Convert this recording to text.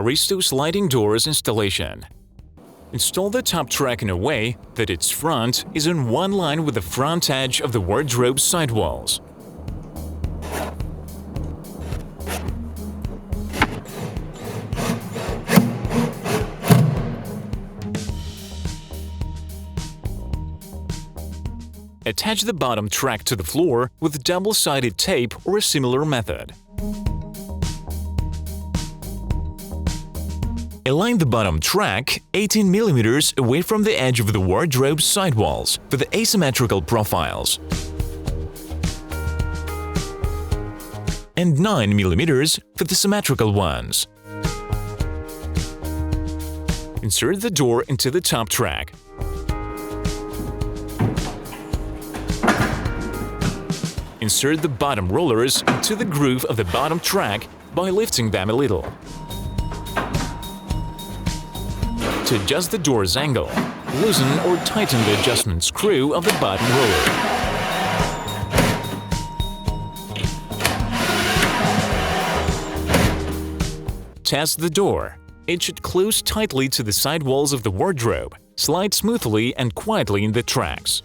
Aristo sliding doors installation. Install the top track in a way that its front is in one line with the front edge of the wardrobe sidewalls. Attach the bottom track to the floor with double-sided tape or a similar method. Align the bottom track 18 mm away from the edge of the wardrobe sidewalls for the asymmetrical profiles and 9 mm for the symmetrical ones. Insert the door into the top track. Insert the bottom rollers into the groove of the bottom track by lifting them a little. To adjust the door's angle, loosen or tighten the adjustment screw of the bottom roller. Test the door. It should close tightly to the side walls of the wardrobe, slide smoothly and quietly in the tracks.